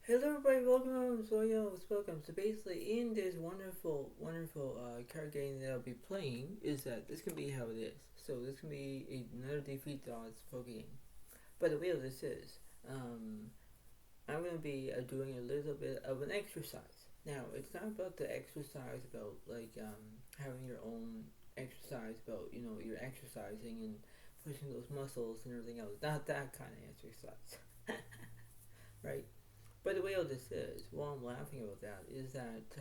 Hello everybody, welcome home, Zodiac Alex, welcome. So basically in this wonderful card game that I'll be playing is that this can be how it is. So this can be another defeat odds poker game. But the way of this is, I'm going to be doing a little bit of an exercise. Now, it's not about the exercise about having your own exercise about, you're exercising and pushing those muscles and everything else. Not that kind of exercise. Right? By the way, all this is, while I'm laughing about that, is that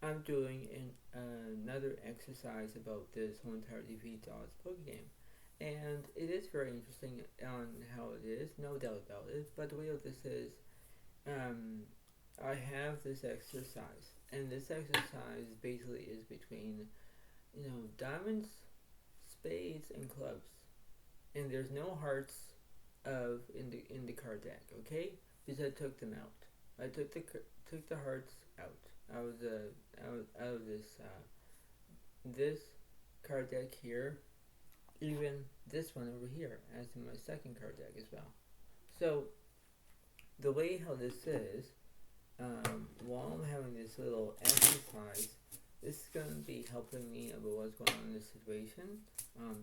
I'm doing another exercise about this whole entire defeat odds poker game. And it is very interesting on how it is, no doubt about it. But the way all this is, um, I have this exercise, and this exercise basically is between, diamonds, spades, and clubs. And there's no hearts of in the card deck, okay? Because I took them out. I took the hearts out. Out of this card deck here, even this one over here, as in my second card deck as well. So the way how this is, while I'm having this little exercise, this is going to be helping me about what's going on in this situation,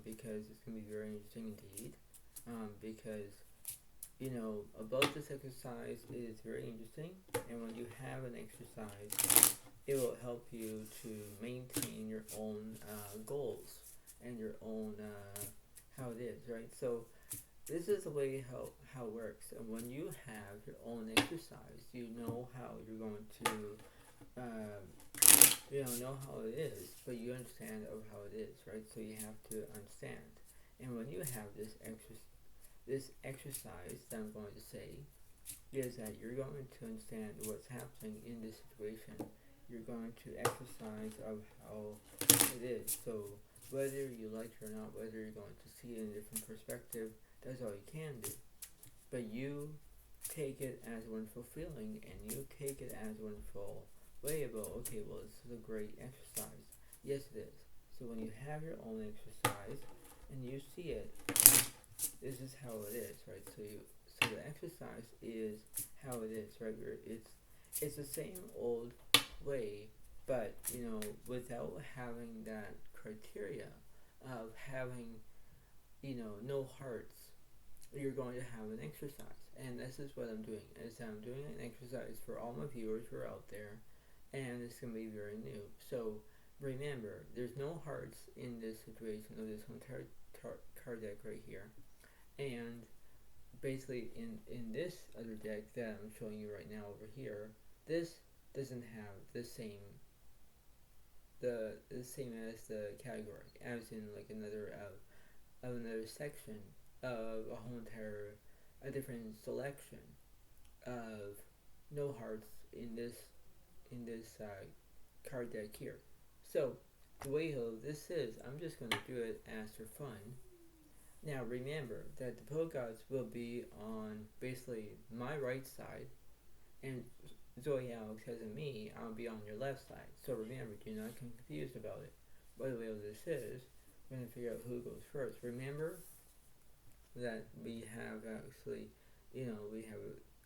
because it's going to be very interesting indeed, because about this exercise, it is very interesting, and when you have an exercise, it will help you to maintain your own goals and your own how it is, right? So this is the way how it works, and when you have your own exercise, you know how you're going to know how it is, but you understand of how it is, right? So you have to understand, and when you have this exercise that I'm going to say is that you're going to understand what's happening in this situation. You're going to exercise of how it is. So whether you like it or not, whether you're going to see it in a different perspective, that's all you can do. But you take it as a wonderful feeling, and you take it as a wonderful way about, okay, well, this is a great exercise. Yes, it is. So when you have your own exercise and you see it, this is how it is, right? So the exercise is how it is, right? It's the same old way, but without having that criteria of having no hearts, you're going to have an exercise, and this is what I'm doing. Is I'm doing an exercise for all my viewers who are out there, and it's gonna be very new. So remember, there's no hearts in this situation of this entire card deck right here. And basically in this other deck that I'm showing you right now over here, this doesn't have the same as the category, as in like another section of a whole entire a different selection of no hearts in this card deck here. So the way this is, I'm just going to do it as for fun. Now remember that the polkas will be on basically my right side, and Zoe Alex has a me, I'll be on your left side. So remember, do not get confused about it. By the way, what this is, we're going to figure out who goes first. Remember that we have actually, we have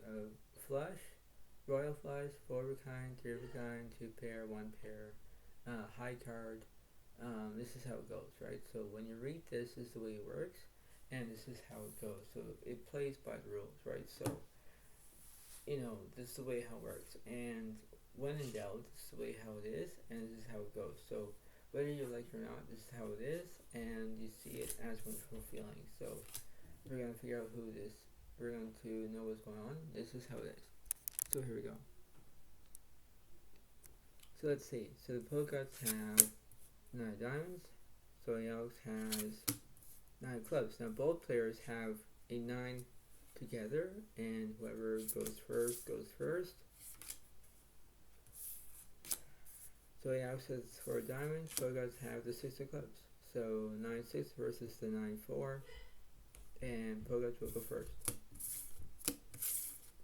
a flush, royal flush, 4 of a kind, 3 of a kind, 2 pair, 1 pair, high card. This is how it goes, right? So when you read this is the way it works, and this is how it goes. So it plays by the rules, right? So this is the way how it works, and when in doubt, this is the way how it is, and this is how it goes. So whether you like it or not, this is how it is, and you see it as wonderful feeling. So we're gonna figure out who this. We're going to know what's going on. This is how it is. So here we go. So let's see. So the polkas have 9 diamonds. So Alex has 9 clubs. Now both players have a 9 together, and whoever goes first goes first. So Alex has 4 diamonds. Polkas have the 6 of clubs. So 9-6 versus the 9-4, and Polkas will go first.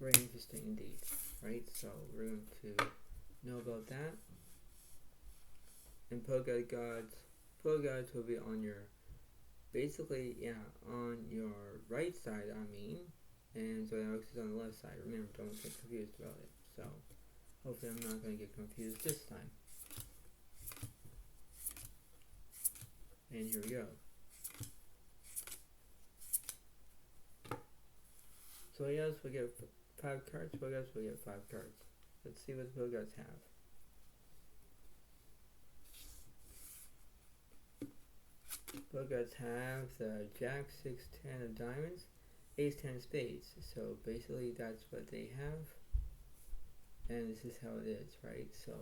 Very interesting indeed, right? So we're going to know about that. And polka gods will be on your, basically, yeah, on your right side, I mean. and Zodiac Alex is on the left side. Remember, don't get confused about it. So hopefully I'm not going to get confused this time. And here we go. Zodiac Alex will get 5 cards, Bogarts will get 5 cards. Let's see what Bogarts have. Bogarts have the Jack 6-10 of diamonds, Ace 10 spades. So basically that's what they have. And this is how it is, right? So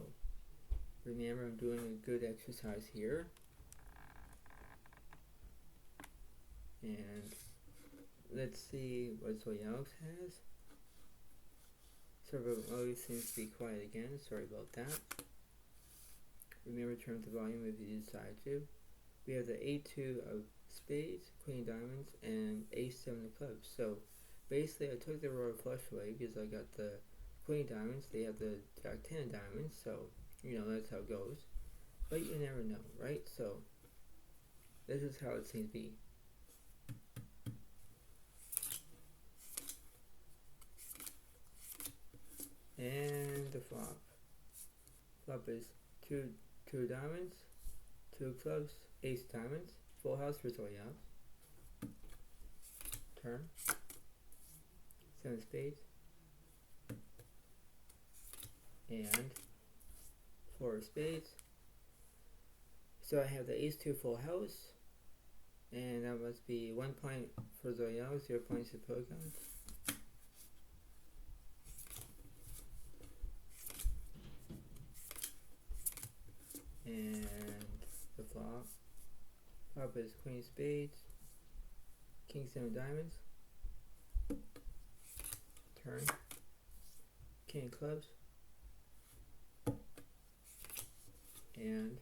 remember, I'm doing a good exercise here. And let's see what Zodiac Alex has. Server always seems to be quiet again. Sorry about that. Remember, turn up the volume if you decide to. We have the A2 of spades, Queen diamonds, and A7 of clubs. So basically, I took the royal flush away because I got the Queen diamonds. They have the Jack 10 diamonds. So you know that's how it goes. But you never know, right? So this is how it seems to be. And the flop. Flop is two diamonds, 2 clubs, Ace diamonds, full house for Zodiac Alex. Turn. 7 spades. And 4 spades. So I have the Ace 2 full house. And that must be 1 point for Zodiac Alex, 0 points to Pokemon. And the flop. Flop is Queen spades, King 7 diamonds. Turn. King clubs. And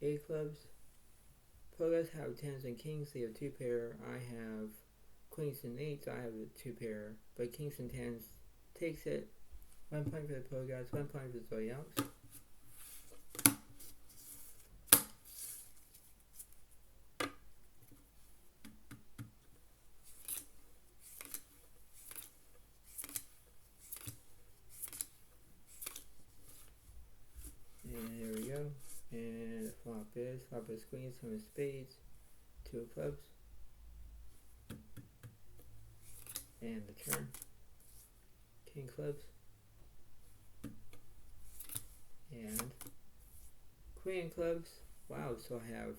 8 clubs. Players have 10s and kings, they have 2 pair. I have queens and 8s, I have a 2 pair. But kings and 10s takes it. 1 point for the pro guys, 1 point for the Zodiac Alex. And here we go. And the flop is queen, 7 spades, 2 of clubs. And the turn. King clubs. And queen clubs. Wow, so I have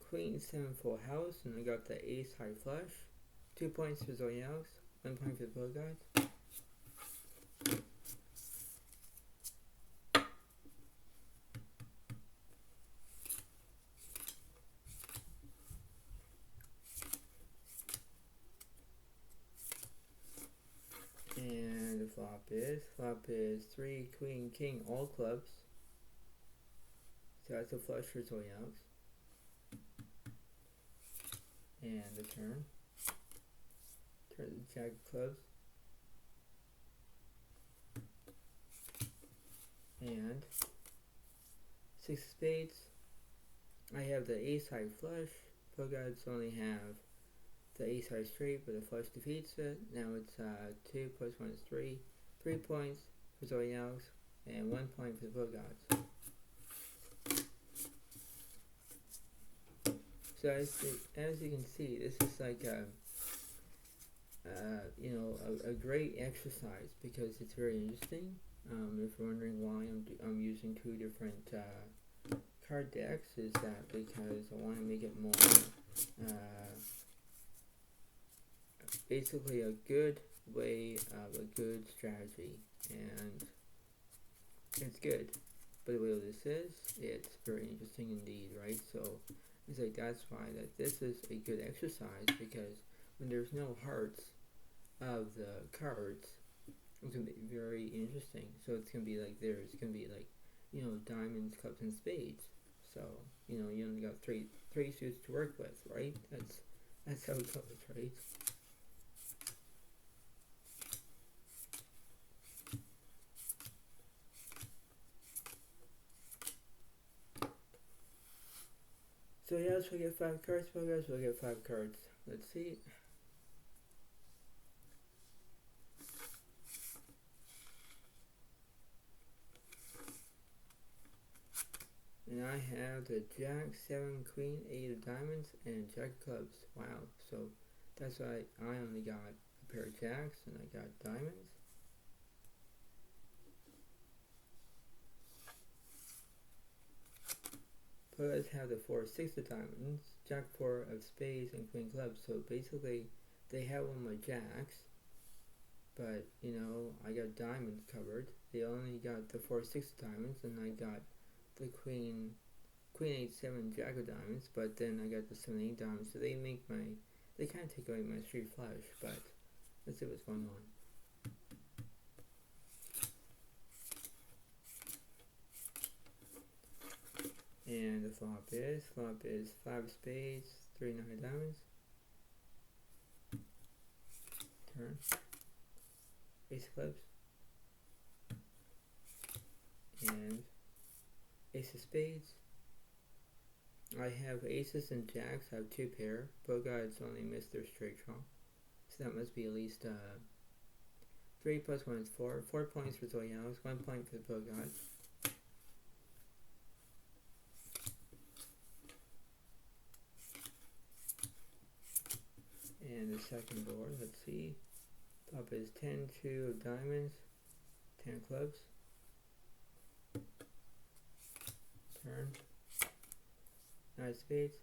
queen 7 full house, and I got the ace high flush. 2 points for Zodiac Alex, 1 point for the pro guys. And the flop is 3 queen king all clubs. So that's a flush for Zodiac Alex. And the turn the jack of clubs. And 6 spades. I have the ace high flush. Pro guys only have the ace high straight, but the flush defeats it. Now it's 2 plus 1 is 3. 3 points for Zodiac Alex and 1 point for the pro gods. So as you can see, this is like a great exercise because it's very interesting. If you're wondering why I'm using 2 different card decks, is that because I want to make it more basically a good way of a good strategy, and it's good. But the way this is, it's very interesting indeed, right? So it's like that's why that this is a good exercise, because when there's no hearts of the cards, it's gonna be very interesting. So it's gonna be like it's gonna be like, diamonds, clubs, and spades. So you only got three suits to work with, right? That's how it goes, right? So yes, we'll get 5 cards, guys. We'll get 5 cards. Let's see. I have the Jack, 7, Queen, 8 of diamonds, and Jack of clubs. Wow, so that's why I only got a pair of jacks and I got diamonds. But let's have the 4, 6 of diamonds, Jack, 4 of spades, and Queen clubs. So basically, they have one of my jacks, but you know, I got diamonds covered. They only got the 4, 6 of diamonds, and I got the Queen, 8, 7, Jack of diamonds. But then I got the 7, 8 diamonds. So they kind of take away my street flush. But let's see what's going on. And the flop is 5 of spades, 3, 9 of diamonds. Turn. Ace of clubs. And ace of spades. I have aces and jacks. I have 2 pair. Both guys only missed their straight draw. So that must be at least 3 plus 1 is 4. 4 points for Zodiac Alex, 1 point for the both guys. And the second board, let's see. Top is 10, 2 of diamonds, 10 clubs. Turn. 9 spades.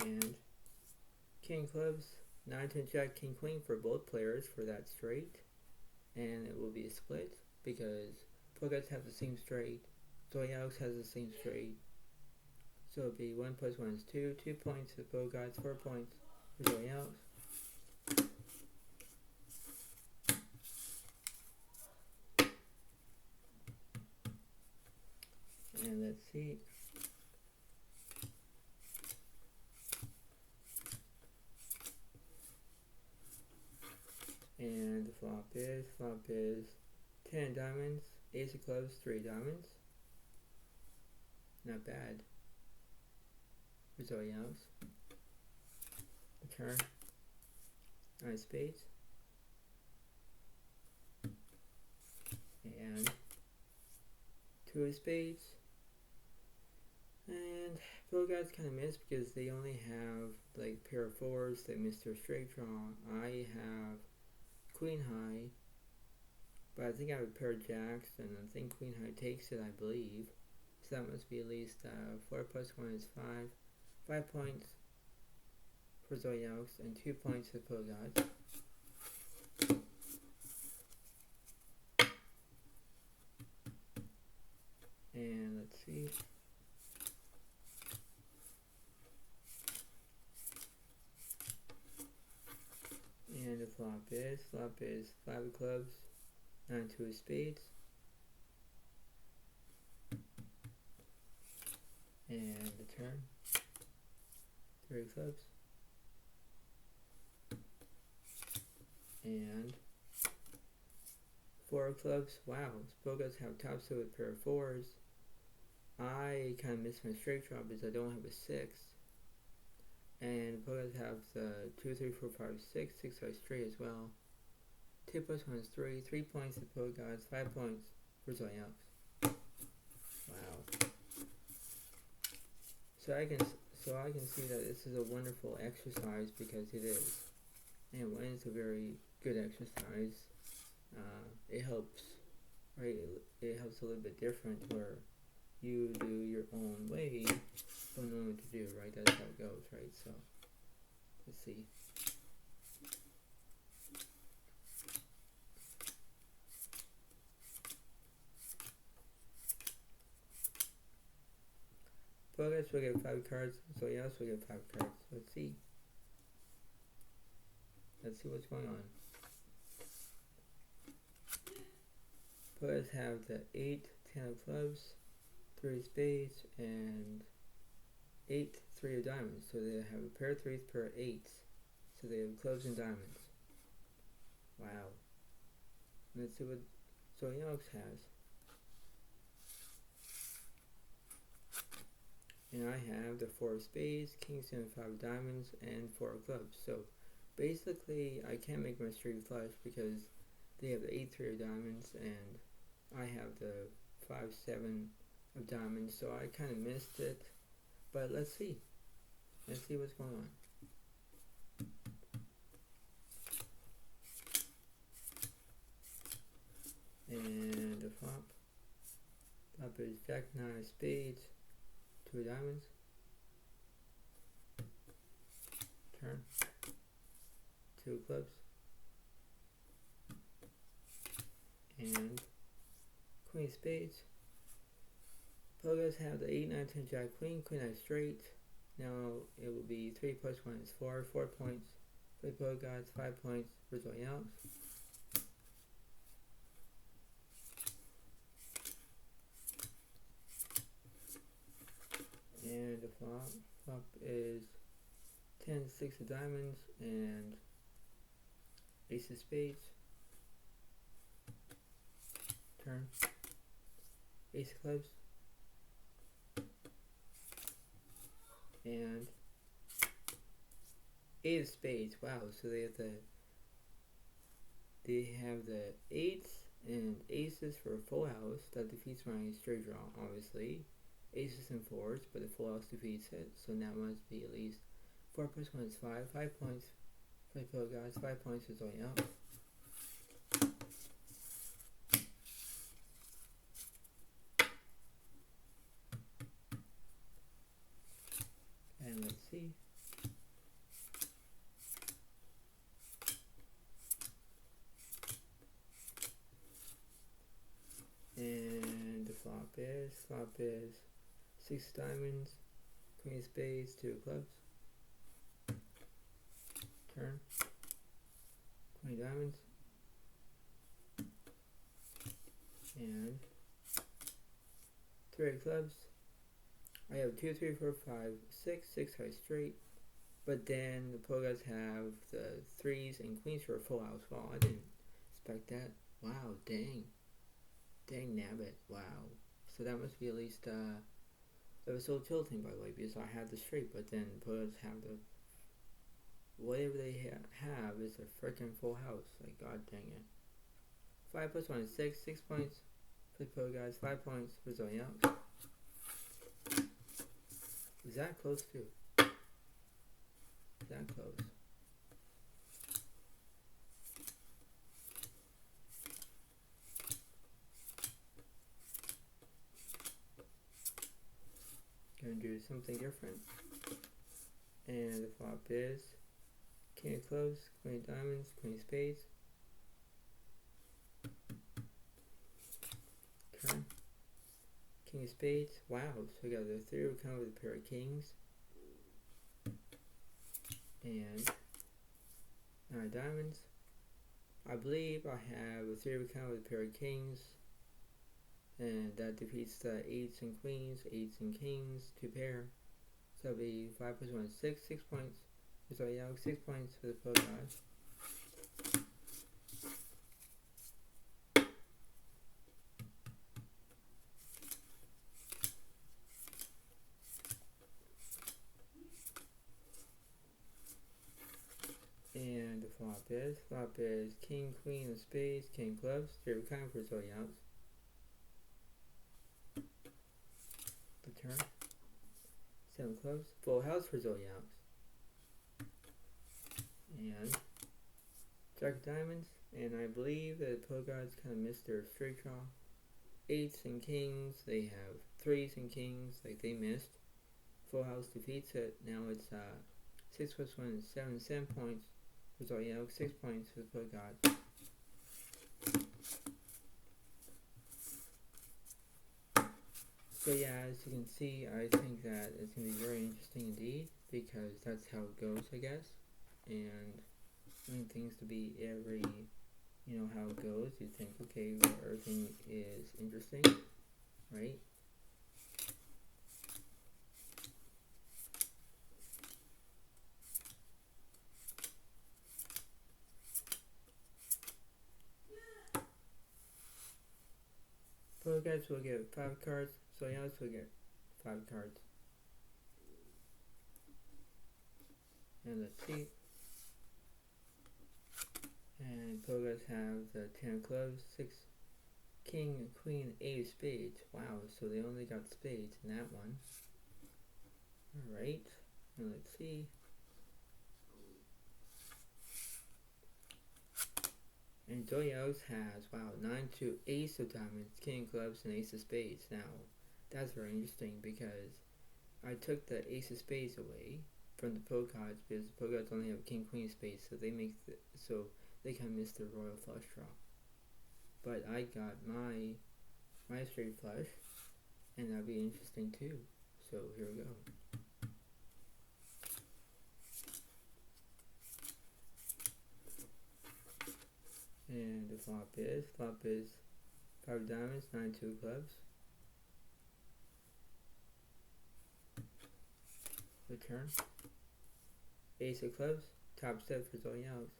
And king clubs, 9, 10, jack, king, queen for both players for that straight. And it will be a split because both guys have the same straight. Zodiac Alex has the same straight. So it'll be 1 plus 1 is 2. 2 points for both guys, 4 points for Zodiac Alex. And let's see. And the flop is 10 diamonds, ace of clubs, 3 diamonds. Not bad. For Zodiac Alex. Turn. 9 spades. And 2 of spades. And both guys kind of missed because they only have like a pair of 4s. They missed their straight draw. I have queen high, but I think I have a pair of jacks, and I think queen high takes it, I believe. So that must be at least 4 plus 1 is 5. 5 points for Zodiac Alex and 2 points for both guys. And let's see. And the flop is 5 of clubs, 9, 2 of spades. And the turn, 3 of clubs. And 4 of clubs. Wow, both guys have top suit with a pair of 4s. I kind of missed my straight draw because I don't have a 6. And both guys have the 2, 3, 4, 5, 6, 6 guys straight as well. 2 plus 1 is 3. 3 points to both guys, 5 points for Zodiac Alex. Wow. So I can see that this is a wonderful exercise because it is. And when it's a very good exercise, it helps, right? It helps a little bit different where you do your own way, don't know what to do, right? That's how it goes, right? So, let's see. Progress will get 5 cards, so yes, we'll get 5 cards. Let's see. Let's see what's going on. Players have the 8, 10 of clubs, 3 of spades, and 8, 3 of diamonds. So they have a pair of 3s, pair of 8s. So they have clubs and diamonds. Wow. Let's see what Zodiac Alex has. And I have the 4 of spades, kings and 5 of diamonds, and 4 of clubs. So basically, I can't make my straight flush because they have the 8, 3 of diamonds, and I have the 5-7 of diamonds, so I kind of missed it. But let's see what's going on. And the flop is Jack 9 of spades, 2 of diamonds. Turn, 2 of clubs, and Queen of spades. Players have the 8, 9, 10, Jack, Queen, Queen 9 straight. Now it will be 3 plus 1 is 4, 4 points for the pro guys, 5 points for Zodiac Alex. And the flop is 10, 6 of diamonds, and ace of spades. Turn, ace of clubs, and 8 of spades. Wow, so they have the 8s and aces for a full house. That defeats my straight draw, obviously. Aces and 4s, but the full house defeats it, so now it must be at least 4 plus 1 is 5. 5 points for the pro guys, 5 points for Zodiac Alex. And let's see. And the flop is 6 diamonds, Queen of spades, 2 of clubs. Turn, Queen of diamonds, and 3 of clubs. I have 2, 3, 4, 5, 6, 6 high straight, but then the pro guys have the 3s and queens for a full house. Wow, I didn't expect that. Wow, dang nabbit, wow. So that must be at least, it was so tilting, by the way, because I had the straight, but then the pro guys have the, whatever they have is a freaking full house. Like, god dang it. 5 plus 1 is 6, 6 points for the pro guys, 5 points for Zodiac Alex. Is that close too? Is that close? Gonna do something different. And the flop is King of clubs, Queen of diamonds, Queen of spades. Turn, King of spades. Wow, so we got the 3 of count with a pair of kings. And 9 diamonds. I believe I have a 3 of count with a pair of kings. And that defeats the 8s and queens, 8s and kings, 2 pair. So it'll be 5 plus 1 is 6, 6 points. So yeah, 6 points for the pro guys. And the flop is king, queen of spades, king clubs, 3 of kind for Zodiac Alex. The turn, 7 clubs, full house for Zodiac Alex. And Jack of diamonds, and I believe that the pro guys kind of missed their straight draw. 8s and kings, they have 3s and kings, like they missed. Full house defeats it. Now it's 6 plus 1 is 7, 7 points for Zodiac Alex, 6 points for the pro guys. So yeah, as you can see, I think that it's going to be very interesting indeed, because that's how it goes, I guess. And wanting things to be every, you know, how it goes, you think, okay, well, everything is interesting, right? Pro guys will get 5 cards, so yeah, will get 5 cards. And let's see. And pro guys have the 10 of clubs, 6 king, queen, eight of spades. Wow, so they only got spades in that one. Alright, now let's see. And Zodiac Alex has, wow, 9 to ace of diamonds, king of clubs, and ace of spades. Now, that's very interesting because I took the ace of spades away from the pro cards because the pro cards only have king, queen of spades, so they kind of miss the royal flush draw. But I got my straight flush, and that'd be interesting too. So here we go. And the flop is 5 of diamonds, 9 2 of clubs. The turn. Ace of clubs, top set for Zodiac Alex.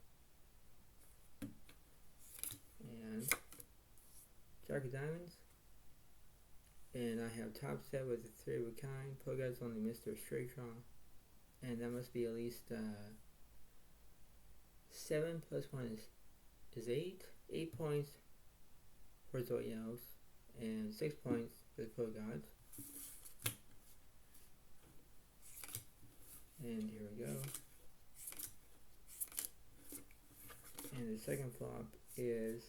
And jack of diamonds. And I have top set with a 3 of a kind. Pro guys only missed their straight draw. And that must be at least 7 plus 1 is 8. 8 points for Zodiac Alex. And 6 points for the pro gods. And here we go. And the second flop is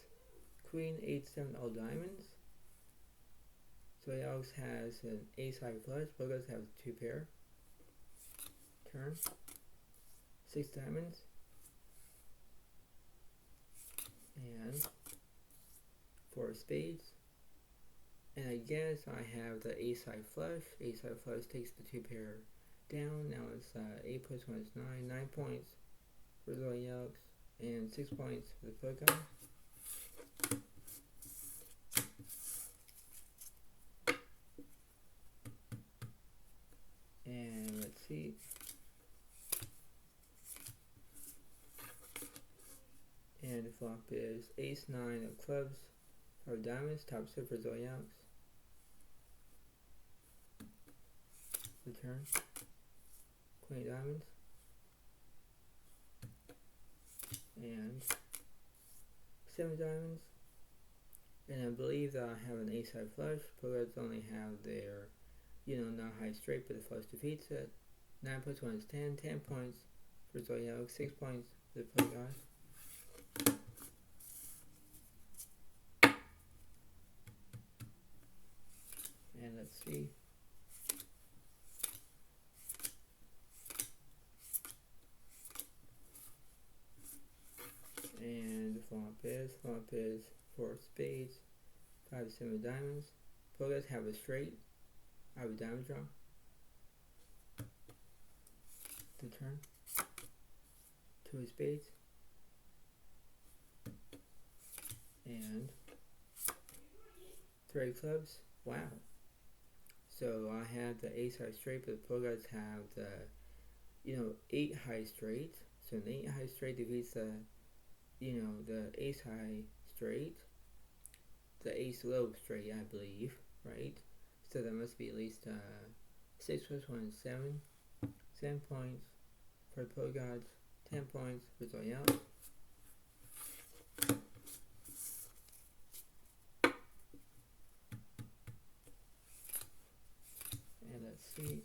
queen, 8 7 all diamonds. Zodiac Alex has an ace high flush. Both guys have 2 pair. Turn. 6 diamonds. And 4 spades. And I guess I have the ace high flush. Ace high flush takes the 2 pair down. Now it's 8 plus 1 is 9. 9 points for Zodiac Alex. And 6 points for the pro guy. And let's see. And the flop is ace 9 of clubs, 5 diamonds, top set for Zodiac Alex. The turn. Queen of diamonds. And 7 diamonds. And I believe that I have an ace high flush. Pro guys only have their, not high straight, but the flush defeats it. 9 plus 1 is 10. 10 points for Zodiac Alex. 6 points for the pro guys. And let's see. And the flop is 4 spades, 5 7 diamonds. Pro guys have a straight. I have a diamond draw. The turn. 2 of spades. And 3 of clubs. Wow. So I have the ace high straight, but the pro guys have the 8 high straight. So an 8 high straight defeats the ace high straight, the ace low straight, I believe, right? So that must be at least 6 plus 1 is 7. 7 points for the pro gods, 10 points for Zodiac Alex. And let's see.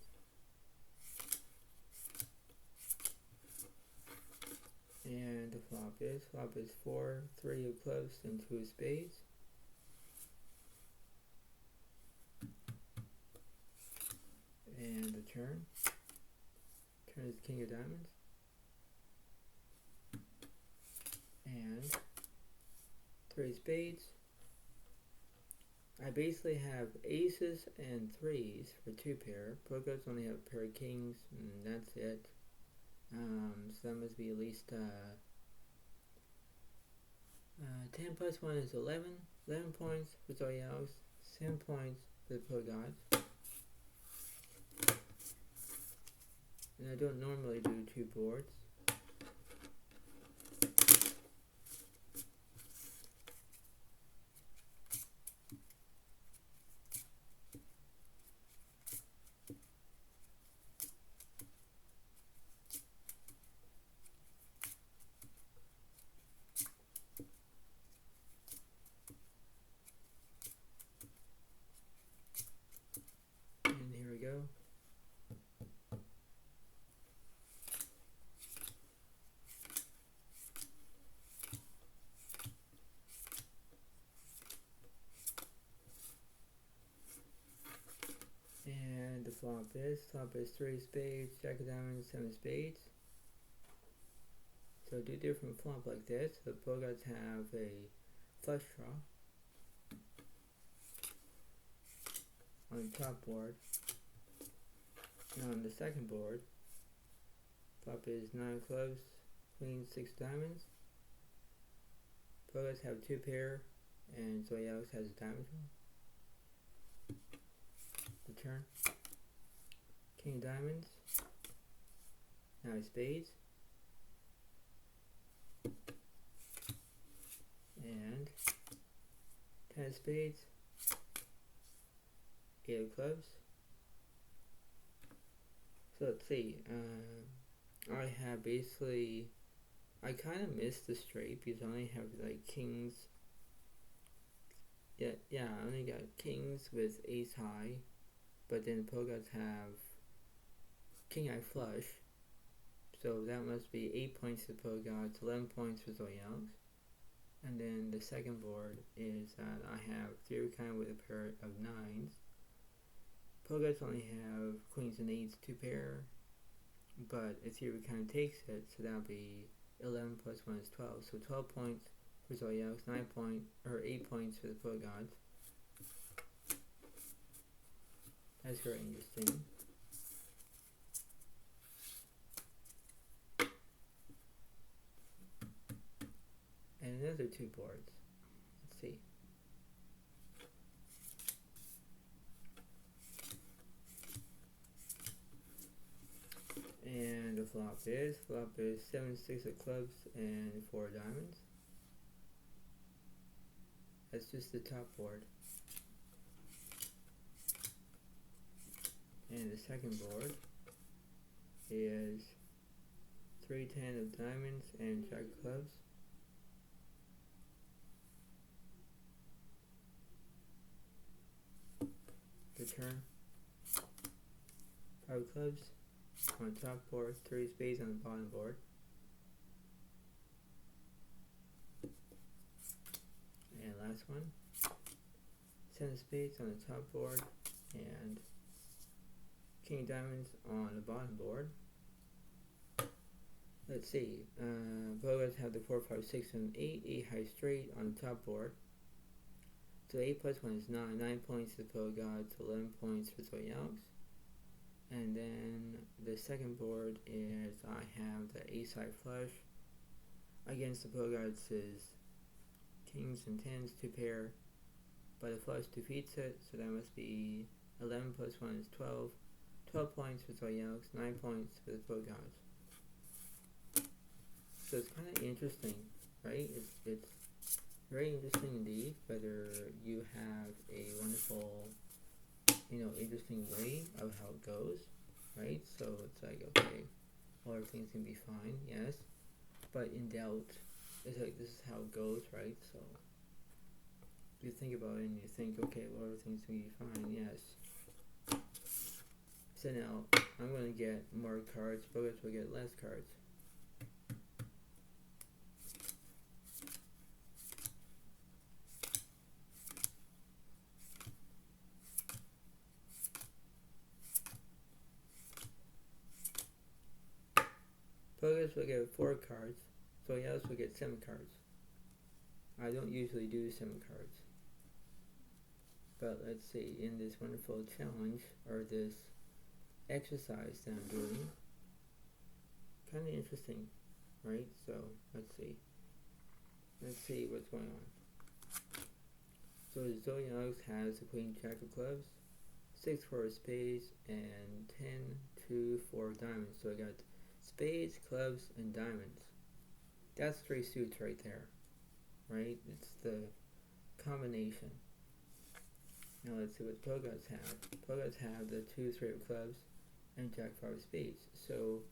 And the flop is 4, 3 of clubs, and 2 of spades. And the turn is king of diamonds. And 3 spades. I basically have aces and 3s for 2 pair. Pro guys only have a pair of kings, and that's it. So that must be at least 10 plus 1 is 11. 11 points for Zodiac Alex. 7 points for the pro gods. And I don't normally do 2 boards. flop is 3 spades, jack of diamonds, 7 spades. So do different flop like this. The both guys have a flush draw on the top board. And on the second board, flop is 9 clubs, queen, 6 diamonds. Both guys have 2 pair, and Zodiac Alex has a diamond draw. The turn. King of diamonds. Now spades. And 10 of spades. 8 of clubs. So let's see. I have basically, I kind of missed the straight because I only have like kings. Yeah, I only got kings with ace high, but then the Pogots have king high flush, so that must be 8 points to Pogots, 11 points for Zodiac Alex. And then the second board is that I have 3 of kind with a pair of 9s. Pogots only have queens and 8s, 2 pair, but a 3 of kind takes it, so that'll be 11 plus 1 is 12, so 12 points for Zodiac Alex, 8 points for the Pogots. That's very interesting. And another 2 boards. Let's see. And the flop is 7, 6 of clubs and 4 diamonds. That's just the top board. And the second board is 3, 10 of diamonds and jack of clubs. The turn. 5 of clubs on the top board, 3 spades on the bottom board. And last one, 7 spades on the top board and king of diamonds on the bottom board. Let's see, Bogas have the 4, 5, 6, and 8, 8 high straight on the top board. So 8 plus 1 is 9, 9 points to Pogots, 11 points for Zodiac Alex. And then the second board is I have the ace high flush against the Pogots is kings and 10s, 2 pair, but the flush defeats it, so that must be 11 plus 1 is 12, 12 points for Zodiac Alex, 9 points for the Pogots. So it's kind of interesting, right? It's very interesting indeed, whether you have a wonderful, interesting way of how it goes, right? So it's like, okay, well, everything's gonna be fine, yes, but in doubt, it's like, this is how it goes, right? So you think about it and you think, okay, well, everything's gonna be fine, yes. So now I'm gonna get more cards, but we'll get less cards. Pogas will get 4 cards, so Alex will get 7 cards. I don't usually do 7 cards. But let's see, in this wonderful challenge, or this exercise that I'm doing, kind of interesting, right? So, let's see. Let's see what's going on. So Zodiac Alex has the queen, jack of clubs, 6, 4 of spades, and 10, 2, 4 of diamonds. So I got spades, clubs, and diamonds. That's 3 suits right there, right? It's the combination. Now let's see what Pogots have. Pogots have the 2, 3 of clubs and jack 5 of spades. So,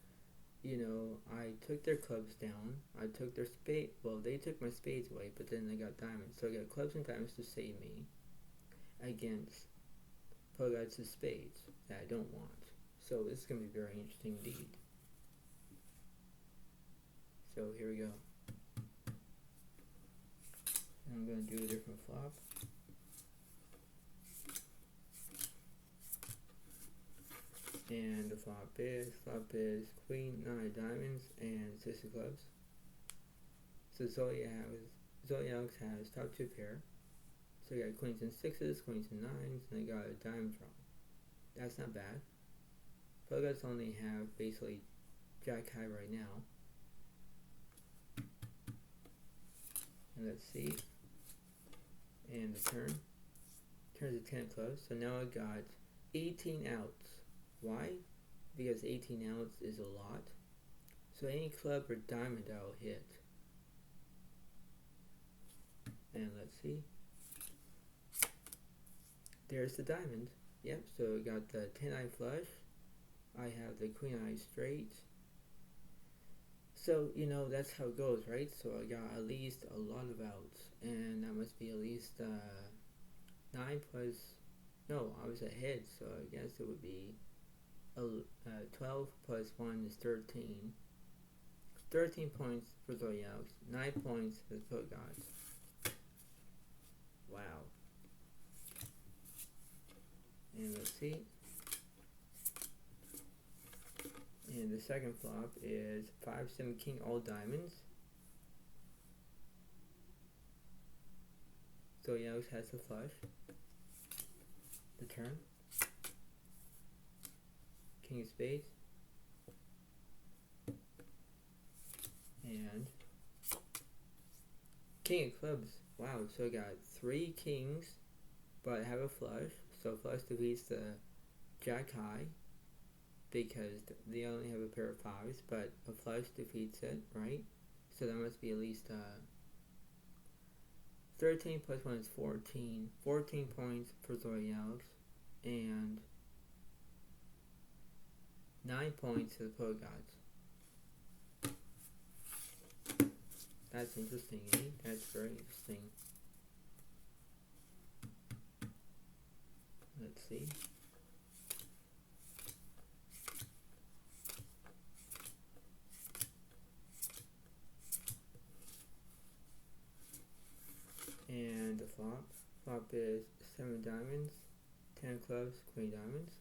I took their clubs down. I took their spade. Well, they took my spades away, but then they got diamonds. So I got clubs and diamonds to save me against Pogots' spades that I don't want. So this is going to be very interesting indeed. So here we go. And I'm going to do a different flop. And the flop is queen, 9 of diamonds, and 6 of clubs. So Zodiac Alex has top 2 pair. So you got queens and 6s, queens and 9s, and I got a diamond draw. That's not bad. Pogots only have basically jack high right now. And let's see. And the turns a 10 of clubs. So now I got 18 outs. Why? Because 18 outs is a lot. So any club or diamond I'll hit. And let's see. There's the diamond. Yep, so I got the 10-eye flush. I have the queen-eye straight. So, you know, that's how it goes, right? So I got at least a lot of outs. And that must be at least 9 plus... No, I was ahead, so I guess it would be 12 plus 1 is 13. 13 points for Zodiac Alex, 9 points for the Pogots. Wow. And let's see. And the second flop is 5-7 king all diamonds. Zodiac Alex has the flush. The turn. King of spades. And king of clubs. Wow, so I got 3 kings, but I have a flush. So flush defeats the jack high because they only have a pair of 5s, but a flush defeats it, right? So that must be at least 13 plus 1 is 14. 14 points for Zodiac Alex, and 9 points to the Pogots. That's interesting, eh? That's very interesting. Let's see. And the flop. Flop is 7 diamonds, 10 clubs, queen diamonds.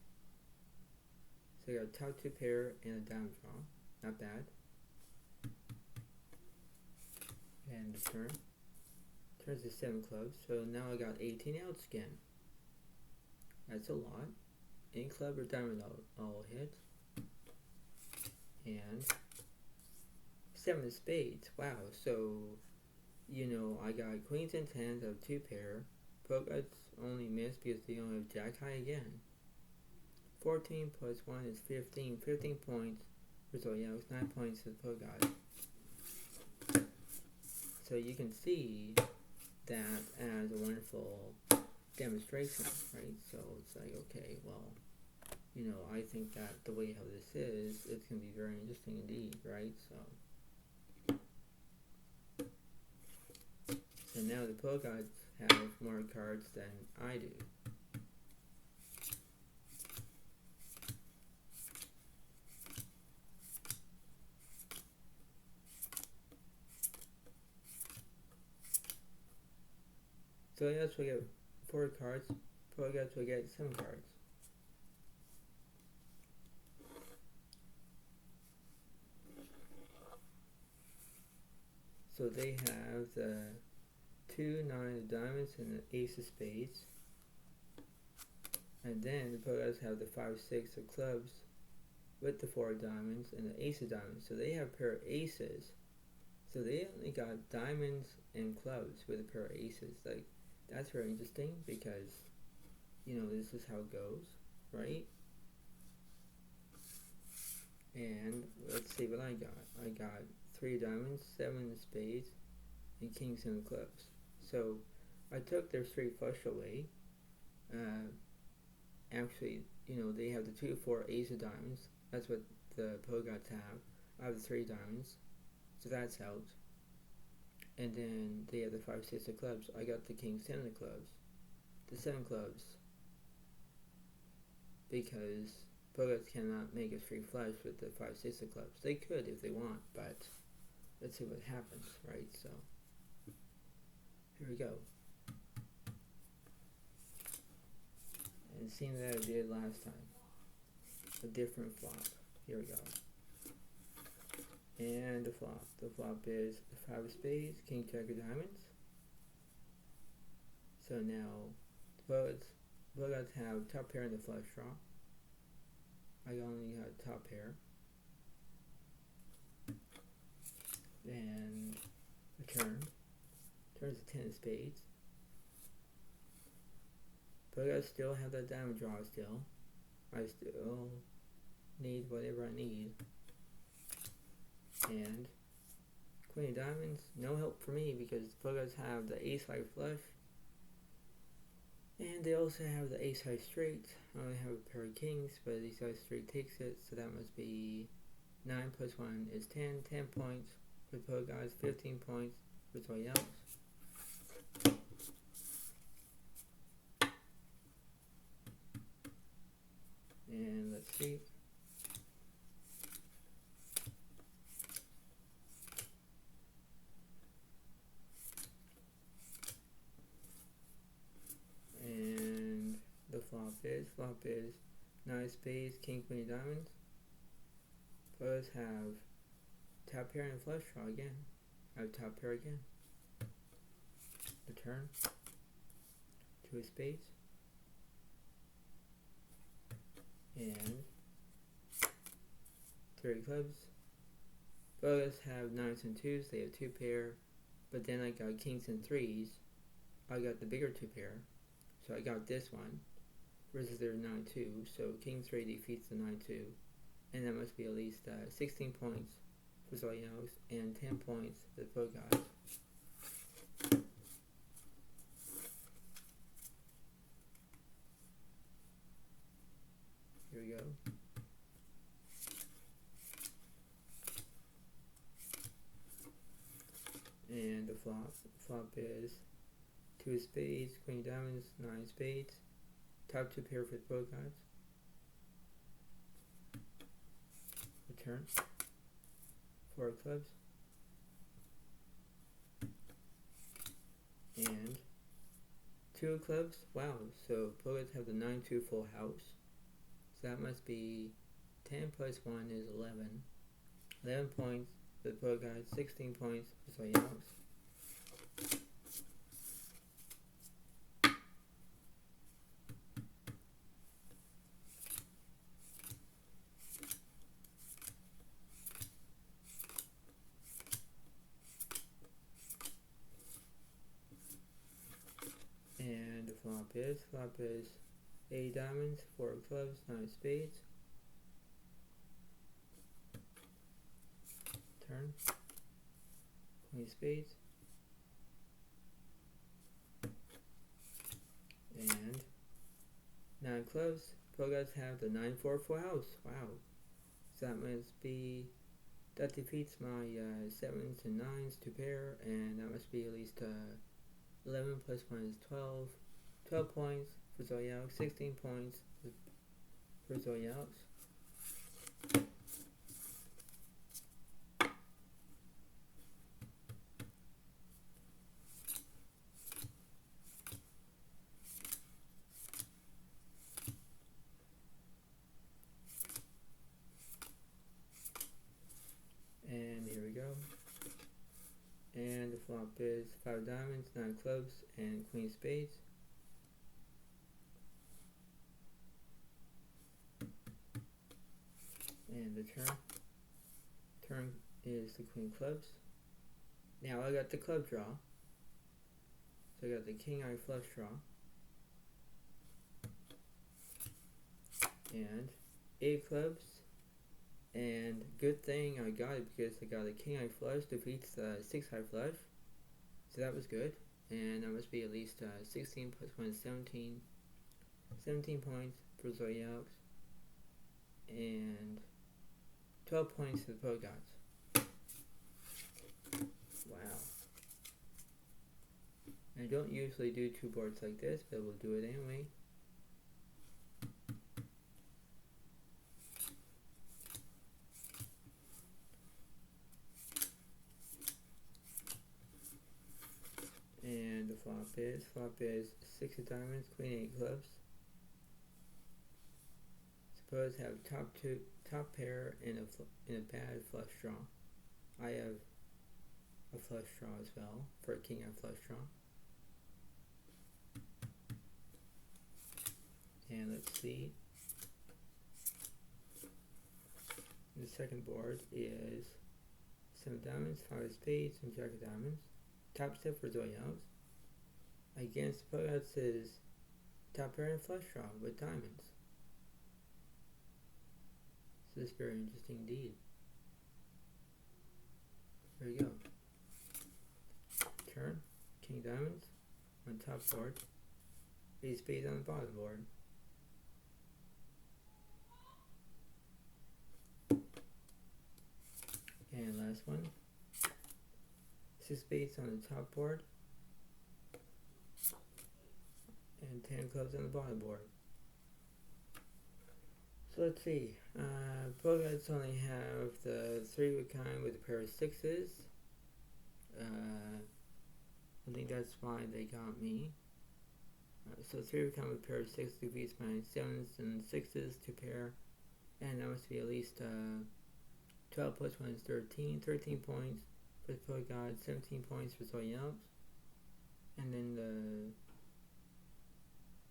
So you got a top 2 pair and a diamond draw. Not bad. And the turn. Turns to 7 clubs. So now I got 18 outs again. That's a lot. Any club or diamond I'll hit. And 7 of spades. Wow. So, you know, I got queens and 10s of 2 pair. Pogots only missed because they only have jack high again. 14 plus 1 is 15. 15 points for Zodiac Alex, 9 points to the Pogot. So you can see that as a wonderful demonstration, right? So it's like, okay, well, you know, I think that the way how this is, it's going to be very interesting indeed, right? So now the Pogots have more cards than I do. So yes, we get 4 cards. Pogots will get 7 cards. So they have the 2 9 of diamonds and the ace of spades. And then the Pogots have the 5 6 of clubs with the 4 of diamonds and the ace of diamonds. So they have a pair of aces. So they only got diamonds and clubs with a pair of aces. Like, that's very interesting because, you know, this is how it goes, right? And let's see what I got. I got 3 diamonds, 7 of spades, and kings and clubs. So I took their straight flush away. Actually, you know, they have the 2 4 ace of diamonds. That's what the Pogots have. I have the 3 diamonds, so that's out. And then they have the 5 6 of clubs. I got the king 7 of clubs, the 7 clubs, because Pogots cannot make a straight flush with the 5 6 of clubs. They could if they want, but let's see what happens, right? So here we go. And same that I did last time. a different flop. Here we go. And the flop. The flop is the 5 of spades, king, jack of diamonds. So now both guys have top pair and the flush draw. I only have top pair. And the turn. Turns to 10 of spades. But I still have that diamond draw still. I still need whatever I need. And queen of diamonds, no help for me because both guys have the ace high flush. And they also have the ace high straight. I only have a pair of kings, but the ace high straight takes it, so that must be 9 plus 1 is 10. 10 points for both guys, 15 points for somebody else. And let's see. And the flop is 9 spades, king, queen of diamonds. Both have top pair and flush draw again. I have top pair again. The turn. 2 of spades. And 3 of clubs. Both have 9s and 2s. They have 2 pair. But then I got kings and 3s. I got the bigger 2 pair. So I got this one. Versus their 9-2. So king 3 defeats the 9-2. And that must be at least 16 points for somebody else. And 10 points for both guys. Here we go. And the flop. The flop is 2 of spades, queen of diamonds, 9 spades. Top 2 pair for both guys. The turn. 4 of clubs. And 2 of clubs. Wow, so both have the 9-2 full house. So that must be 10 plus 1 is 11. 11 points for both guys, 16 points for somebody else. And the flop is 8 diamonds, 4 of clubs, 9 spades. Turn. Queen of spades. And 9 clubs. Both guys have the 9-4 full house. Wow. So that must be, that defeats my 7s and 9s to pair, and that must be at least 11 plus 1 is 12. 12 points for Zodiac, 16 points for Zodiac. And here we go. And the flop is 5 diamonds, 9 clubs, and queen of spades. And the turn. Turn is the queen of clubs. Now I got the club draw. So I got the king eye flush draw. And 8 clubs. And good thing I got it because I got a king eye flush defeats the 6 high flush. So that was good. And that must be at least 16 plus 1 is 17. 17 points for Zodiac. And 12 points for the pro guys. Wow. I don't usually do 2 boards like this, but we'll do it anyway. And the flop is 6 of diamonds, queen 8 clubs. Pros have top pair in a bad flush draw. I have a flush draw as well for a king and flush draw. And let's see. The second board is 7 diamonds, 5 spades, and jack of diamonds. Top step for Zodiac Alex. Against Pogats is top pair and flush draw with diamonds. So this is very interesting indeed. There you go. Turn, king diamonds on top board, 8 spades on the bottom board. And last one, 6 spades on the top board, and 10 clubs on the bottom board. So let's see, Pogats only have the 3 of a kind with a pair of 6s. I think that's why they got me. So 3 of a kind with a pair of 6 defeats my 7s and 6s to pair, and that must be at least 12 plus 1 is 13. 13 points for the Pogats, 17 points for Zodiac Alex. And then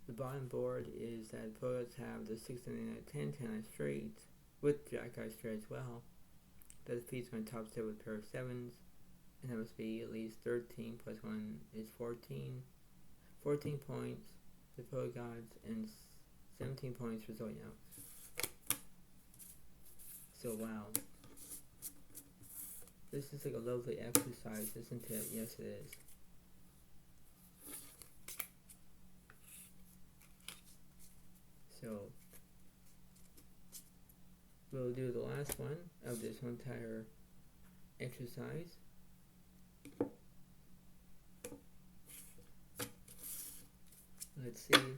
the bottom board is that Pogats have the 6 and 10, 10 straight, with Jack Eye straight as well. That defeats my top step with a pair of 7s, and that must be at least 13 plus 1 is 14. 14 points for Pogats and 17 points for Zodiac Alex. So wow. This is like a lovely exercise, isn't it? Yes, it is. So, we'll do the last one of this entire exercise. Let's see,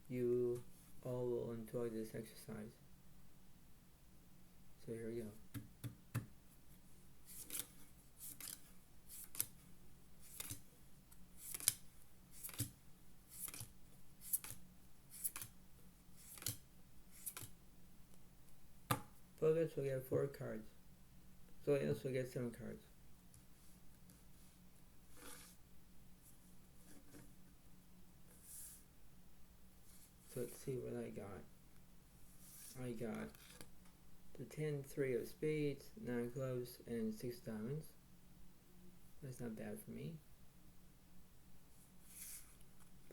you all will enjoy this exercise. So here we go. Pogats will get 4 cards. Zodiac Alex will get 7 cards. So let's see what I got. I got the 10, 3 of spades, 9 clubs, and 6 diamonds. That's not bad for me.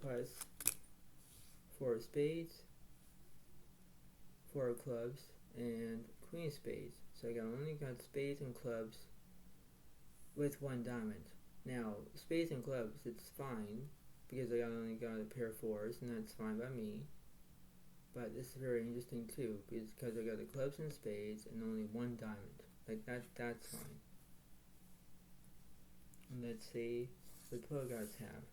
Plus 4 spades, 4 clubs, and queen spades. So I only got spades and clubs with 1 diamond. Now, spades and clubs, it's fine because I only got a pair of 4s, and that's fine by me. But this is very interesting too, because I got the clubs and spades and only 1 diamond. Like that's fine. And let's see what Pogats have.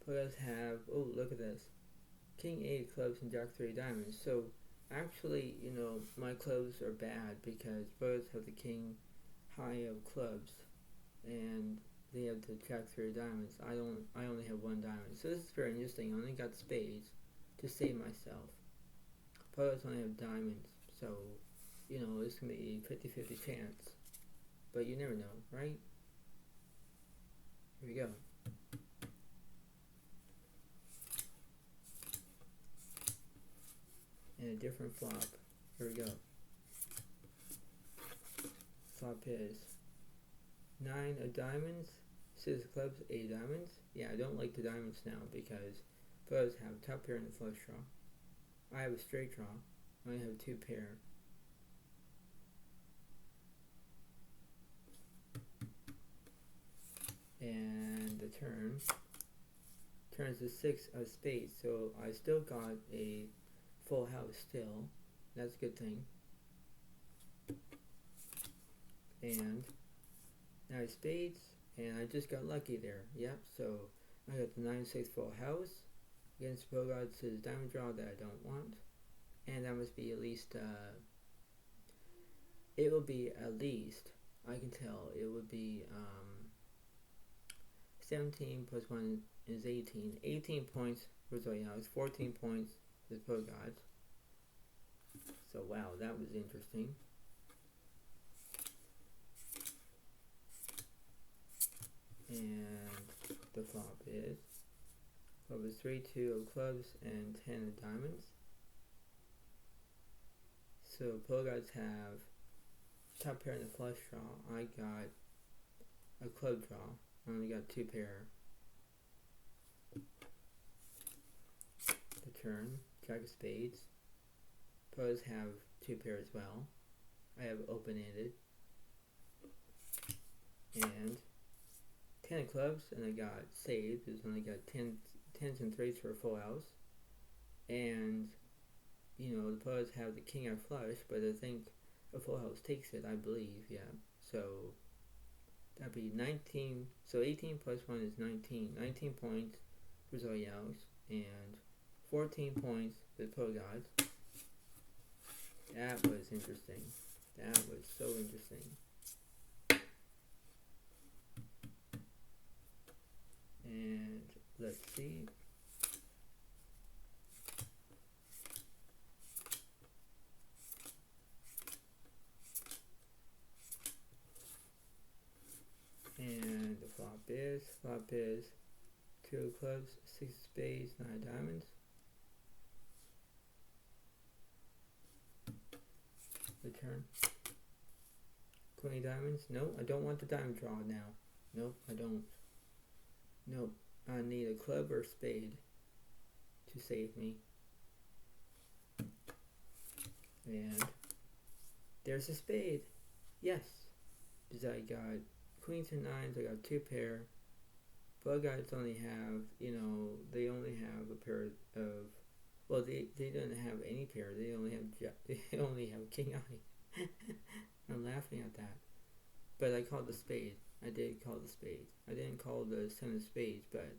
Pogats have, oh look at this, king 8 clubs and jack 3 diamonds. So actually, you know, my clubs are bad because Pogats have the king high of clubs and they have the jack 3 diamonds. I only have 1 diamond. So this is very interesting. I only got spades to save myself. Pogats only have diamonds, so you know this can be a 50-50 chance, but you never know, right? Here we go. And a different flop. Here we go. Flop is 9 of diamonds, 6 of clubs, 8 diamonds. Yeah, I don't like the diamonds now because Pogats have top pair and the flush draw. I have a straight draw. I only have 2 pair. And the turn turns to 6 of spades, so I still got a full house still. That's a good thing. And now spades, and I just got lucky there. Yep, so I got the 9-6 full house against Pogats' diamond draw that I don't want. And that must be at least, it will be at least, I can tell, it would be 17 plus 1 is 18. 18 points for Zodiac Alex, 14 points for Pogats. So wow, that was interesting. And the flop is 3, 2 of clubs, and 10 of diamonds. So pro guys have top pair in the flush draw. I got a club draw. I only got 2 pair. The turn, jack of spades. Pros have 2 pair as well. I have open-ended. And 10 of clubs, and I got saved because I only got 10s and 3s for a full house. And, you know, the pros have the king of flush, but I think a full house takes it, I believe, yeah. So, that'd be 19, so 18 plus 1 is 19. 19 points for Zodiac Alex, and 14 points for the pro guys. That was interesting. That was so interesting. And let's see. And the flop is 2 of clubs, 6 of spades, 9 of diamonds. The turn. Queen of diamonds. No, I don't want the diamond draw now. Nope, I don't. Nope, I need a club or spade to save me. And there's a spade. Yes, because I got queens and nines. I got 2 pair. Bug guys only have, you know, they only have a pair of. Well, they don't have any pair. They only have king eye. I'm laughing at that. But I called the spade. I did call the spade. I didn't call the 7 of spades, but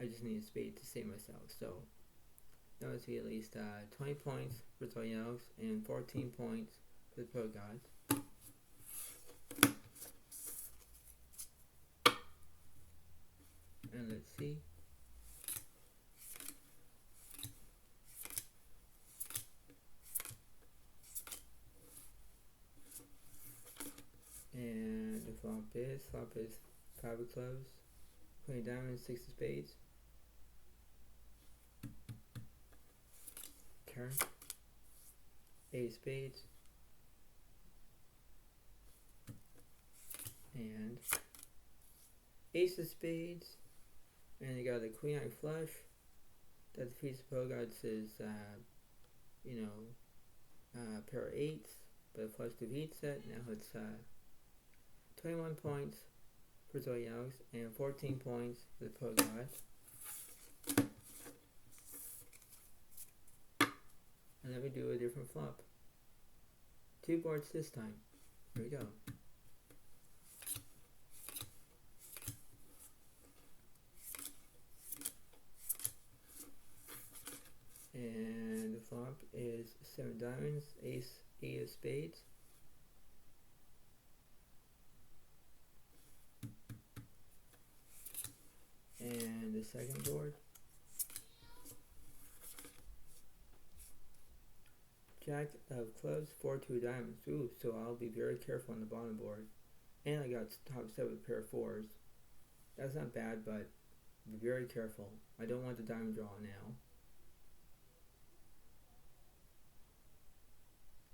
I just need a spade to save myself. So that must be at least 20 points for Zodiac Alex and 14 points for the pro guys. And let's see. And the flop is 5 of clubs, queen of diamonds, 6 of spades. Turn, 8 of spades, and ace of spades, and you got a queen eye flush. That defeats the pro guys is, you know, pair of 8s, but a flush defeats it. Now it's 21 points for Zodiac Alex and 14 points for the pro guys. And then we do a different flop. 2 boards this time. Here we go. And the flop is 7 diamonds, ace, 8 of spades. And the second board, jack of clubs, 4, 2 diamonds. Ooh, so I'll be very careful on the bottom board. And I got top 7 with a pair of 4s. That's not bad, but be very careful. I don't want the diamond draw now.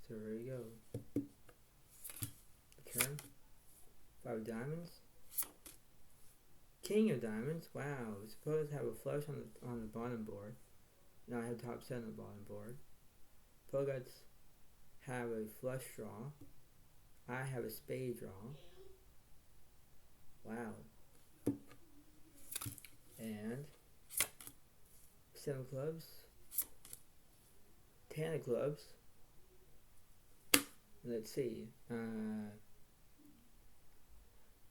So there you go. Turn. 5 diamonds. King of diamonds. Wow. Suppose I have a flush on the bottom board. Now I have top 7 on the bottom board. Pro guys have a flush draw. I have a spade draw. Wow. And 7 clubs. 10 of clubs. Let's see.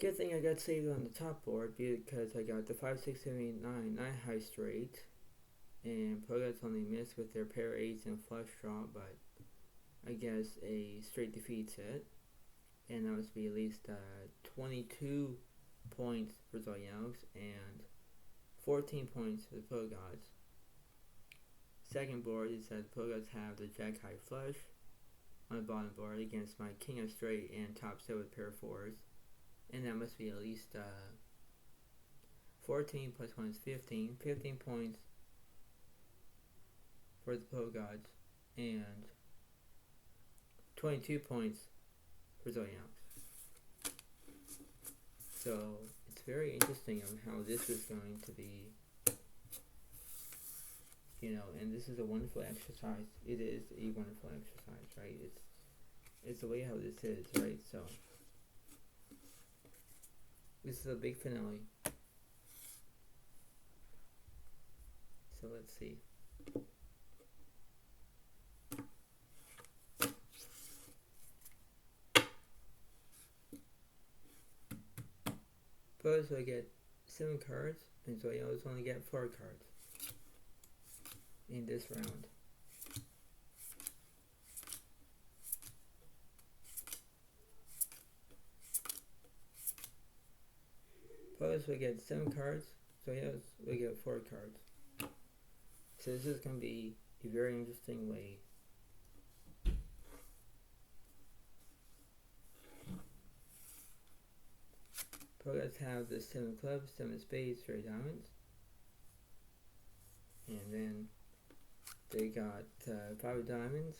Good thing I got saved on the top board because I got the 5, 6, 7, 8, 9 high straight. And pro guys only missed with their pair of 8s and flush draw, but I guess a straight defeats it. And that must be at least 22 points for Zodiac Alex and 14 points for the pro guys. Second board is that the pro guys have the jack high flush. on the bottom board against my king of straight and top set with pair of fours. And that must be at least 14 plus 1 is 15. 15 points for the Pro Gods and 22 points for Zodiac Alex. So it's very interesting on how this is going to be, and this is a wonderful exercise. It is a wonderful exercise, right? It's the way how this is, right? So this is a big finale. So let's see. Suppose I get 7 cards, and so I always only get 4 cards in this round. Suppose we get 7 cards, so yes, we get 4 cards. So this is going to be a very interesting way. Let's have the 7 clubs, 7 spades, 3 diamonds. And then they got 5 diamonds,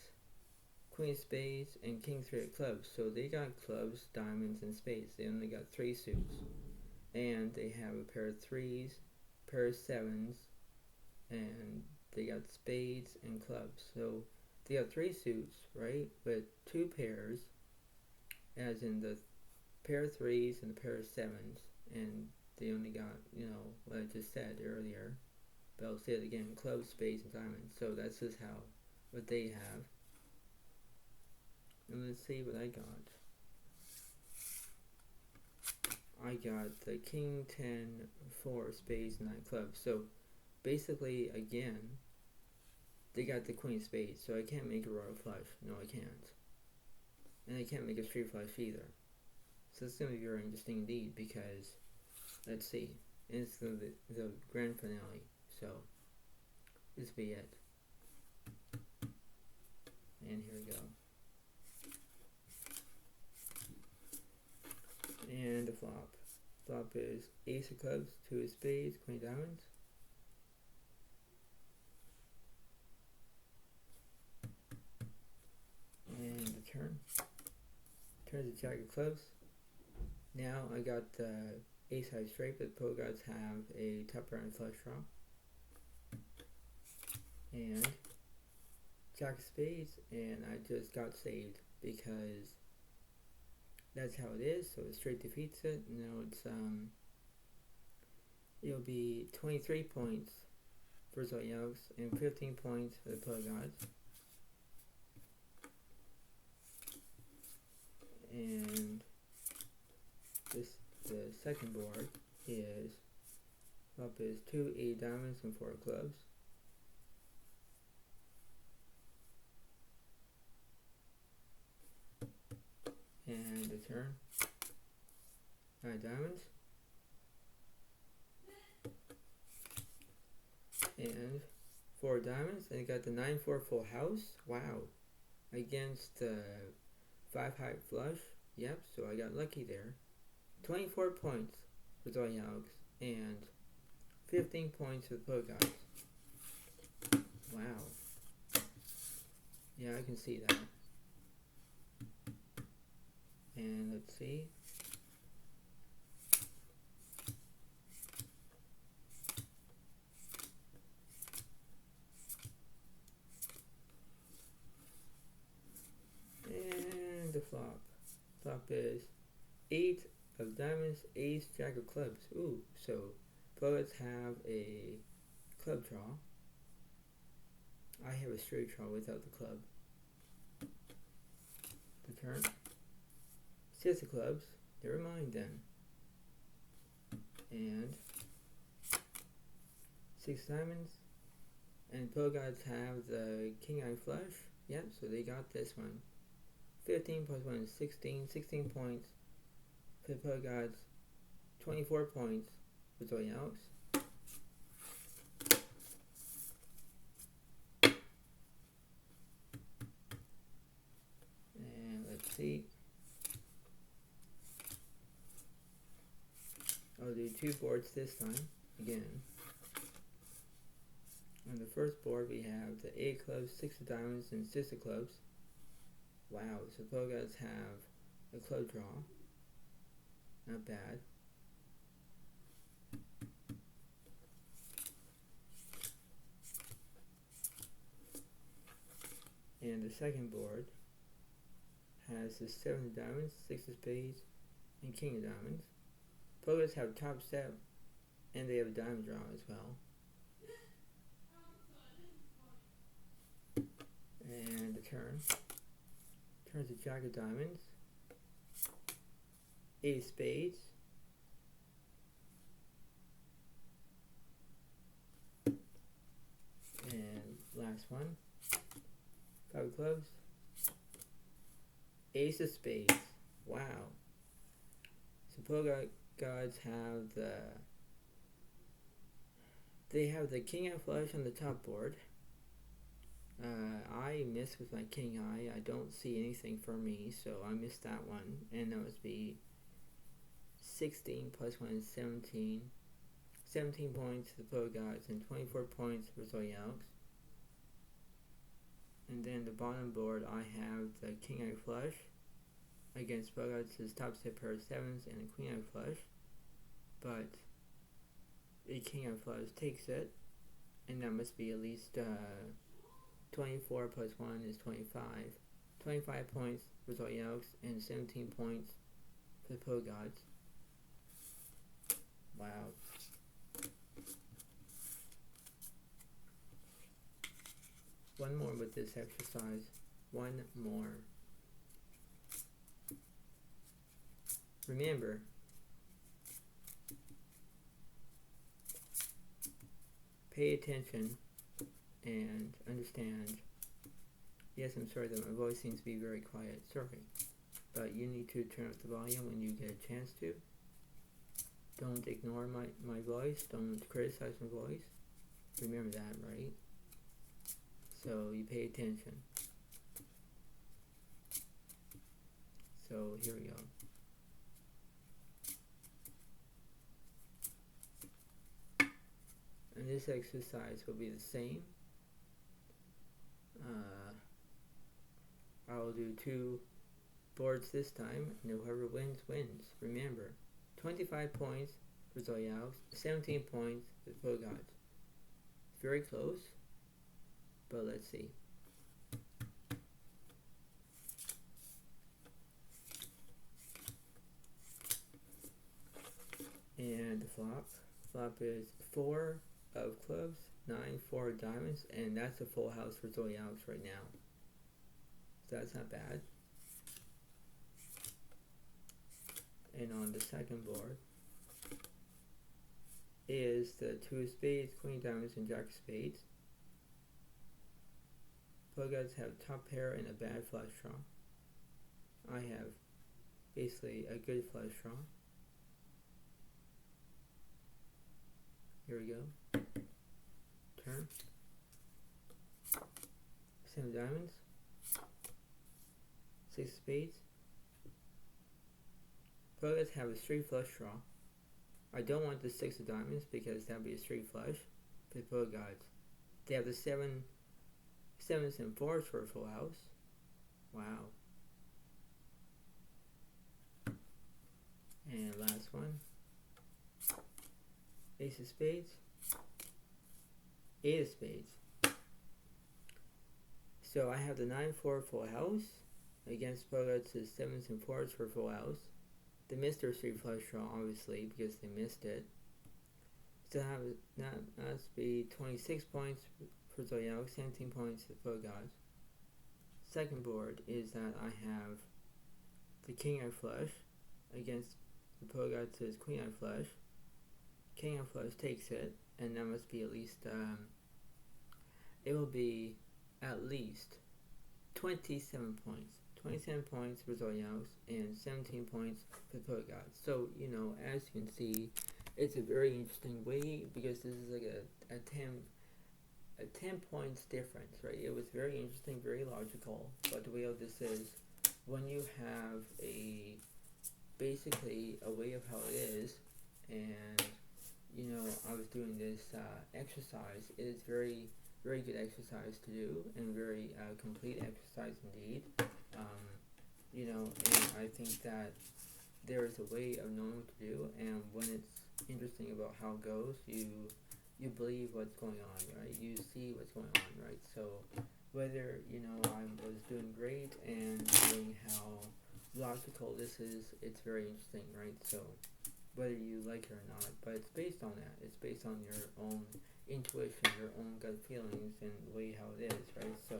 queen spades, and king 3 of clubs. So they got clubs, diamonds, and spades. They only got 3 suits. And they have a pair of 3s, pair of 7s, and they got spades and clubs. So they got 3 suits, right? With 2 pairs, as in the pair of 3s and a pair of 7s, and they only got, what I just said earlier, but I'll say it again, clubs, spades, and diamonds. So that's just what they have. And let's see what I got. I got the king, 10, 4, spades, 9 clubs. So basically, again, they got the queen spades, so I can't make a royal flush. No, I can't. And I can't make a straight flush either. So it's going to be very interesting indeed, because, let's see, and it's the grand finale, so this will be it. And here we go. And the flop. Flop is ace of clubs, 2 of spades, queen of diamonds. And the turn. Turns the jack of clubs. Now I got the ace high straight, but the Pro Gods have a top pair and flush draw. And jack of spades, and I just got saved because that's how it is. So it straight defeats it. Now it's it'll be 23 points for Zodiac Alex and 15 points for the Pro Gods. And the second board is up is 2 8 diamonds and 4 clubs. And the turn, 9 diamonds and 4 diamonds, and I got the 9-4 full house. Wow, against 5 high flush. Yep, so I got lucky there. 24 points for Zodiac Alex and 15 points for the Pro Gods. Wow. Yeah, I can see that. And let's see. And the flop. Flop is 8 of diamonds, ace, jack of clubs. Ooh, so poets have a club draw. I have a straight draw without the club. The turn. 6 of clubs. Never mind then. And 6 diamonds. And Pro Gods have the king eye flush. Yep, so they got this one. 15 plus 1 is 16. 16 points for the Pro Gods. 24 points for Zodiac Alex. I'll do 2 boards this time, again. On the first board we have the 8 of clubs, 6 of diamonds, and 6 of clubs. Wow, so both guys have a club draw. Not bad. And the second board has the 7 of diamonds, 6 of spades, and king of diamonds. Both guys have top step, and they have a diamond draw as well. And the turn. Turns the jack of diamonds, 8 of spades, and last one, 5 of clubs, ace of spades. Wow. So both guys have they have the king eye flush on the top board. I missed with my king eye. I don't see anything for me, so I missed that one. And that must be 16 plus 1 is 17. 17 points to the pro guys and 24 points for Zodiac Alex. And then the bottom board, I have the king eye flush against pro guys' top step pair of 7s and a queen eye flush. But the king eye flush takes it, and that must be at least 24 plus 1 is 25. 25 points for Zodiac Alex and 17 points for the pro gods. Wow. One more with this exercise. One more. Remember, pay attention and understand. Yes, I'm sorry that my voice seems to be very quiet. Sorry. But you need to turn up the volume when you get a chance to. Don't ignore my voice. Don't criticize my voice. Remember that, right? So you pay attention. So here we go. And this exercise will be the same. I will do 2 boards this time, and whoever wins, wins. Remember, 25 points for Zodiac Alex, 17 points for the pro gods. Very close, but let's see. And the flop. Flop is 4 of clubs, 9, 4 of diamonds, and that's a full house for Zodiac Alex right now. So that's not bad. And on the second board is the 2 of spades, queen of diamonds, and jack of spades. Both guys have top pair and a bad flush draw. I have basically a good flush draw. Here we go. Turn. 7 of diamonds. 6 of spades. Both guys have a straight flush draw. I don't want the 6 of diamonds because that would be a straight flush for the pro guys. They have the 7s and 4s for a full house. Wow. And last one. Ace of spades. 8 of spades. So I have the 9-4 full house against pro guys' 7s and 4s for full house. They missed their straight flush draw, obviously, because they missed it. So that must be 26 points for Zodiac Alex, 17 points to the pro gods. Second board is that I have the king eye flush against the pro gods' queen eye flush. King eye flush takes it, and that must be at least, it will be at least 27 points. 27 points for Zodiac Alex and 17 points for the pro gods. So, you know, as you can see, it's a very interesting way because this is like a 10 points difference, right? It was very interesting, very logical. But the way of this is, when you have basically a way of how it is, and I was doing this exercise. It is very, very good exercise to do, and very complete exercise indeed. And I think that there is a way of knowing what to do, and when it's interesting about how it goes, you believe what's going on, right? You see what's going on, right? So whether I was doing great and seeing how logical this is, it's very interesting, right? So whether you like it or not, but it's based on that. It's based on your own intuition, your own gut feelings, and the way how it is, right? So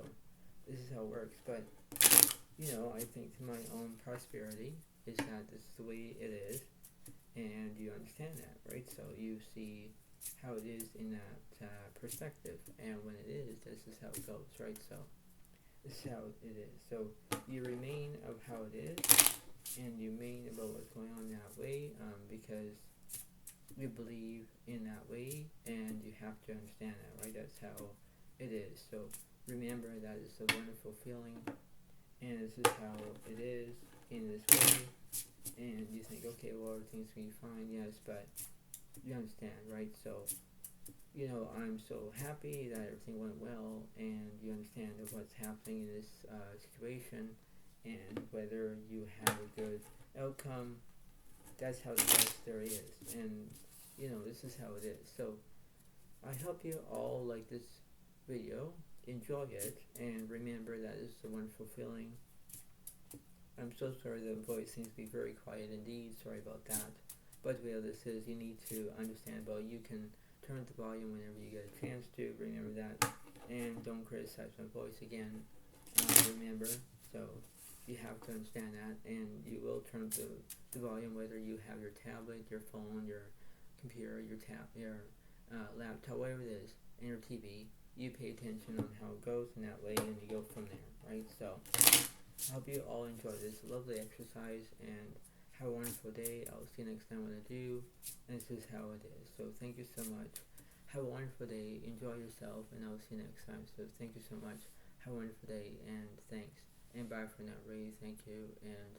this is how it works. But I think to my own prosperity is that this is the way it is, and you understand that, right? So you see how it is in that perspective, and when it is, this is how it goes, right? So this is how it is. So you remain of how it is, and you remain about what's going on that way, because you believe in that way, and you have to understand that, right? That's how it is. So remember that it's a wonderful feeling, and this is how it is in this way, and you think, okay, well, everything's going to be fine, yes, but you understand, right? So I'm so happy that everything went well, and you understand what's happening in this situation, and whether you have a good outcome. That's how the best there is, and this is how it is. So I hope you all like this video, enjoy it, and remember that it's a wonderful feeling. I'm so sorry the voice seems to be very quiet indeed, sorry about that. But the way this is, you need to understand about you can turn up the volume whenever you get a chance to, remember that, and don't criticize my voice again, remember, so you have to understand that, and you will turn up the volume whether you have your tablet, your phone, your computer, your laptop, whatever it is, and your TV. You pay attention on how it goes in that way, and you go from there, right? So I hope you all enjoy this lovely exercise, and have a wonderful day. I'll see you next time when I do, and this is how it is. So thank you so much. Have a wonderful day. Enjoy yourself, and I'll see you next time. So thank you so much. Have a wonderful day, and thanks. And bye for now, Ray. Thank you, and